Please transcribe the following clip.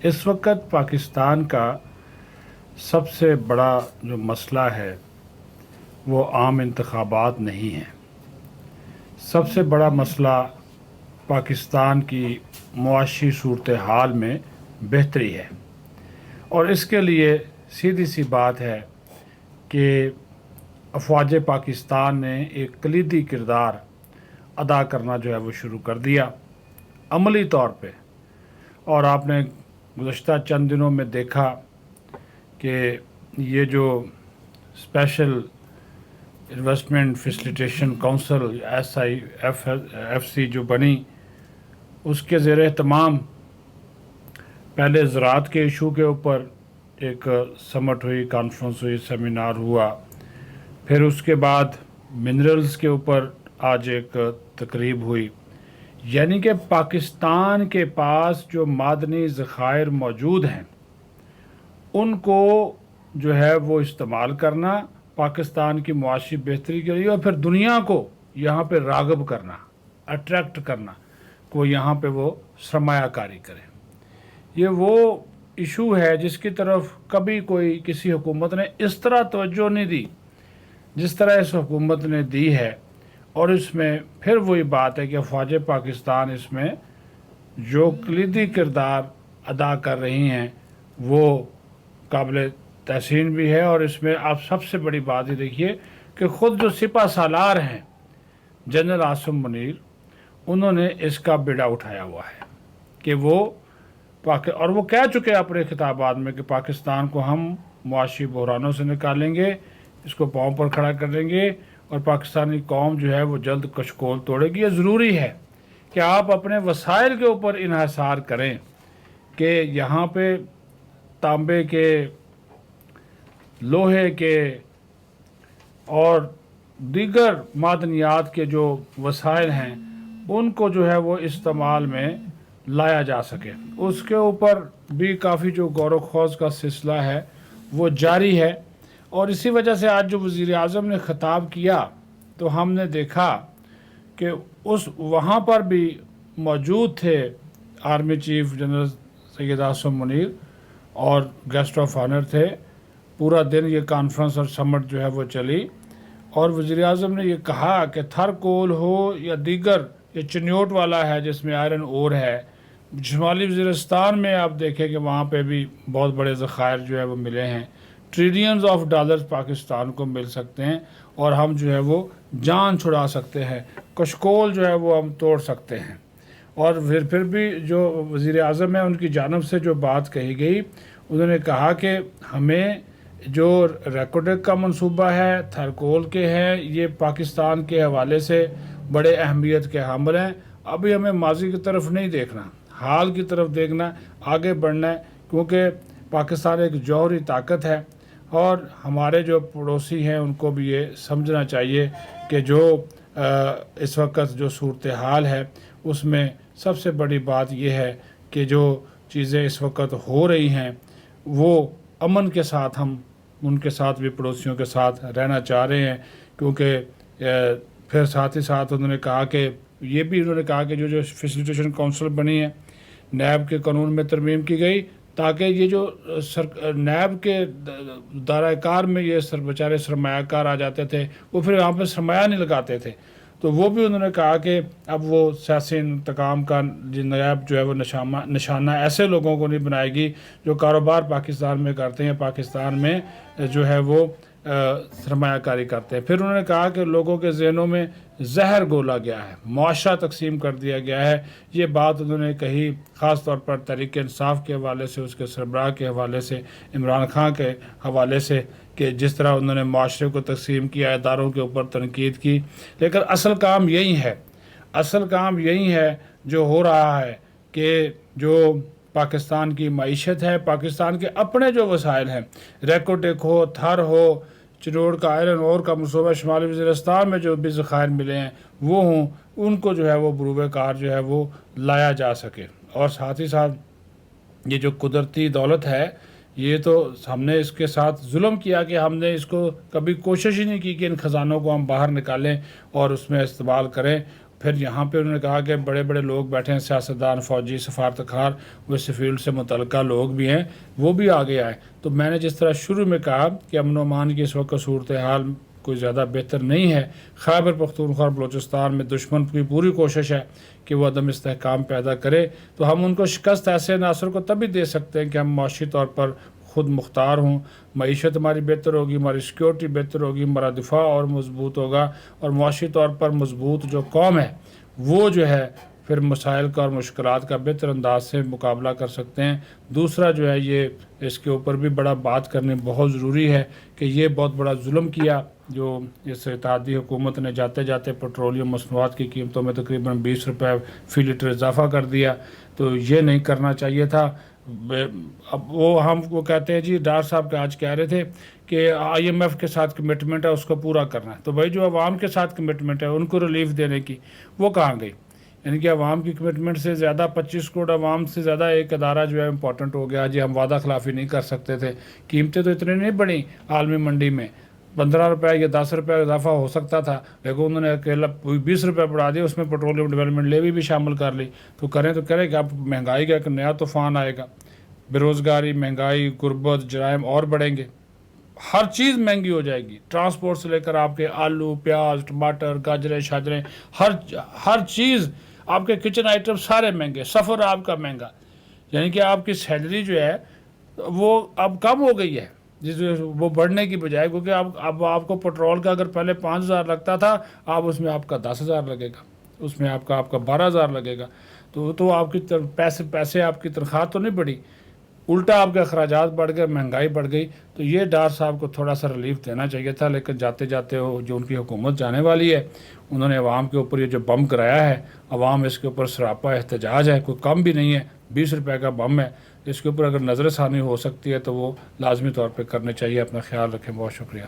इस वक्त पाकिस्तान का सबसे बड़ा जो मसला है वो आम इंतखाबात नहीं है। सबसे बड़ा मसला पाकिस्तान की मुआशी सूरत हाल में बेहतरी है, और इसके लिए सीधी सी बात है कि अफवाज पाकिस्तान ने एक कलीदी किरदार अदा करना जो है वो शुरू कर दिया अमली तौर पे। और आपने गुज़श्ता चंद दिनों में देखा कि ये जो special investment facilitation council SIFC जो बनी, उसके ज़ेर एहतमाम पहले ज़राअत के इशू के ऊपर एक समट हुई, कॉन्फ्रेंस हुई, सेमिनार हुआ। फिर उसके बाद मिनरल्स के ऊपर आज एक तकरीब हुई। यानी कि पाकिस्तान के पास जो मादनी ज़खायर मौजूद हैं उनको जो है वो इस्तेमाल करना, पाकिस्तान की मुआशी बेहतरी के लिए, और फिर दुनिया को यहाँ पे राग़िब करना, अट्रैक्ट करना को यहाँ पे वो सरमायाकारी करे। ये वो इशू है जिसकी तरफ कभी कोई किसी हुकूमत ने इस तरह तवज्जो नहीं दी जिस तरह इस हुकूमत ने दी है। और इसमें फिर वही बात है कि अफवाज पाकिस्तान इसमें जो कलीदी किरदार अदा कर रही हैं वो काबिल तहसीन भी है। और इसमें आप सबसे बड़ी बात ये देखिए कि ख़ुद जो सिपा सालार हैं जनरल आसिम मुनीर, उन्होंने इसका बिड़ा उठाया हुआ है कि और वो कह चुके हैं अपने खिताबात में कि पाकिस्तान को हम मुआशी बहरानों से निकालेंगे, इसको पाँव पर खड़ा कर देंगे और पाकिस्तानी कौम जो है वो जल्द कशकोल तोड़ेगी। ये ज़रूरी है कि आप अपने वसाइल के ऊपर इन्हिसार करें कि यहाँ पे तांबे के, लोहे के और दीगर मादनियात के जो वसाइल हैं उनको जो है वो इस्तेमाल में लाया जा सके। उसके ऊपर भी काफ़ी जो गौर ख़ौज़ का सिलसिला है वो जारी है। और इसी वजह से आज जो वज़ीर आज़म ने ख़िताब किया तो हमने देखा कि वहाँ पर भी मौजूद थे army chief general Syed Asim Munir और गेस्ट ऑफ ऑनर थे। पूरा दिन ये कॉन्फ्रेंस और समट जो है वो चली और वज़ीर आज़म ने ये कहा कि थर कोल हो या दीगर, ये चिन्योट वाला है जिसमें आयरन ओर है, शुमाली वज़ीरिस्तान में आप देखें कि वहाँ पे भी बहुत बड़े ज़खायर जो है वो मिले हैं, ट्रिलियंस ऑफ डॉलर्स पाकिस्तान को मिल सकते हैं और हम जो है वो जान छुड़ा सकते हैं, कशकोल जो है वो हम तोड़ सकते हैं। और फिर भी जो वज़ीर आज़म है उनकी जानब से जो बात कही गई, उन्होंने कहा कि हमें जो रेकोडेक का मंसूबा है, थरकोल के हैं, ये पाकिस्तान के हवाले से बड़े अहमियत के हामिल हैं। अभी हमें माजी की तरफ नहीं देखना, हाल की तरफ देखना, आगे बढ़ना है, क्योंकि पाकिस्तान एक जौहरी ताकत है और हमारे जो पड़ोसी हैं उनको भी ये समझना चाहिए कि जो इस वक्त जो सूरत हाल है उसमें सबसे बड़ी बात यह है कि जो चीज़ें इस वक्त हो रही हैं वो अमन के साथ हम उनके साथ भी पड़ोसियों के साथ रहना चाह रहे हैं। क्योंकि फिर साथ ही साथ उन्होंने कहा कि ये भी उन्होंने कहा कि जो फैसिलिटेशन काउंसिल बनी है, नैब के कानून में तरमीम की गई ताकि ये जो नैब के दायरा-ए-कार में ये बेचारे सरमायाकार आ जाते थे, वो फिर यहाँ पर सरमाया नहीं लगाते थे। तो वो भी उन्होंने कहा कि अब वो सियासी इंतकाम का नैब जो है वो निशाना ऐसे लोगों को नहीं बनाएगी जो कारोबार पाकिस्तान में करते हैं, पाकिस्तान में जो है वो सरमायाकारी करते हैं। फिर उन्होंने कहा कि लोगों के ज़हनों में जहर घोला गया है, मुआशरा तकसीम कर दिया गया है। ये बात उन्होंने कही ख़ास तौर पर तहरीक इंसाफ के हवाले से, उसके सरबराह के हवाले से, इमरान खान के हवाले से, कि जिस तरह उन्होंने मुआशरे को तकसीम किया, इदारों के ऊपर तनकीद की। लेकिन असल काम यही है, असल काम यही है जो हो रहा है कि जो पाकिस्तान की मईशत है, पाकिस्तान के अपने जो वसाइल हैं, रेकोटेक हो, थर हो, चिनोड़ का आयरन और का मनसूबा शुमाली वज़ीरिस्तान में जो भी ज़खायर मिले हैं वो हों, उनको जो है वो बरूबे कार जो है वो लाया जा सके। और साथ ही साथ ये जो कुदरती दौलत है, ये तो हमने इसके साथ जुल्म किया कि हमने इसको कभी कोशिश ही नहीं की कि इन ख़जानों को हम बाहर निकालें और उसमें इस्तेमाल करें। پھر یہاں پہ انہوں نے کہا کہ بڑے بڑے لوگ بیٹھے ہیں، سیاستدان، فوجی، سفارتکار، وہ اس فیلڈ سے متعلقہ لوگ بھی ہیں، وہ بھی آگے آئے۔ تو میں نے جس طرح شروع میں کہا کہ امن و امان کی اس وقت صورتحال کوئی زیادہ بہتر نہیں ہے، خیبر پختونخوا اور بلوچستان میں دشمن کی پوری کوشش ہے کہ وہ عدم استحکام پیدا کرے، تو ہم ان کو شکست ایسے عناصر کو تبھی دے سکتے ہیں کہ ہم معاشی طور پر خود مختار ہوں، معیشت ہماری بہتر ہوگی، ہماری سیکیورٹی بہتر ہوگی، ہمارا دفاع اور مضبوط ہوگا، اور معاشی طور پر مضبوط جو قوم ہے وہ جو ہے پھر مسائل کا اور مشکلات کا بہتر انداز سے مقابلہ کر سکتے ہیں۔ دوسرا جو ہے یہ اس کے اوپر بھی بڑا بات کرنے بہت ضروری ہے کہ یہ بہت بڑا ظلم کیا جو اس اتحادی حکومت نے جاتے جاتے پیٹرولیم مصنوعات کی قیمتوں میں تقریباً 20 روپے فی لیٹر اضافہ کر دیا، تو یہ نہیں کرنا چاہیے تھا۔ اب وہ کہتے ہیں جی ڈار صاحب کے آج کہہ رہے تھے کہ آئی ایم ایف کے ساتھ کمٹمنٹ ہے، اس کو پورا کرنا ہے، تو بھائی جو عوام کے ساتھ کمٹمنٹ ہے ان کو ریلیف دینے کی، وہ کہاں گئی؟ یعنی کہ عوام کی کمٹمنٹ سے زیادہ 25 کروڑ عوام سے زیادہ ایک ادارہ جو ہے امپورٹنٹ ہو گیا جی، ہم وعدہ خلافی نہیں کر سکتے تھے، قیمتیں تو اتنے نہیں بڑھی عالمی منڈی میں، 15 روپے یا 10 روپے اضافہ ہو سکتا تھا، لیکن انہوں نے اکیلا 20 روپے بڑھا دیا، اس میں پیٹرولیم ڈیولپمنٹ لیوی بھی شامل کر لی، تو کریں تو کریں کہ اب مہنگائی کا ایک نیا طوفان آئے گا، بے روزگاری، مہنگائی، غربت، جرائم اور بڑھیں گے، ہر چیز مہنگی ہو جائے گی، ٹرانسپورٹ سے لے کر آپ کے آلو، پیاز، ٹماٹر، گاجریں، شاجریں، ہر چیز، آپ کے کچن آئٹم سارے مہنگے، سفر آپ کا مہنگا، یعنی کہ آپ کی سیلری جو ہے وہ اب کم ہو گئی ہے، وہ بڑھنے کی بجائے، کیونکہ اب آپ کو پٹرول کا اگر پہلے 5,000 لگتا تھا، اب اس میں آپ کا 10,000 لگے گا، اس میں آپ کا 12,000 لگے گا، تو آپ کی پیسے آپ کی تنخواہ تو نہیں بڑھی، الٹا آپ کے اخراجات بڑھ گئے، مہنگائی بڑھ گئی، تو یہ ڈار صاحب کو تھوڑا سا ریلیف دینا چاہیے تھا، لیکن جاتے جاتے جو ان کی حکومت جانے والی ہے، انہوں نے عوام کے اوپر یہ جو بم کرایا ہے، عوام اس کے اوپر سراپا احتجاج ہے، کوئی کم بھی نہیں ہے، 20 روپے کا بم ہے، اس کے اوپر اگر نظر ثانی ہو سکتی ہے تو وہ لازمی طور پہ کرنے چاہیے۔ اپنا خیال رکھیں، بہت شکریہ۔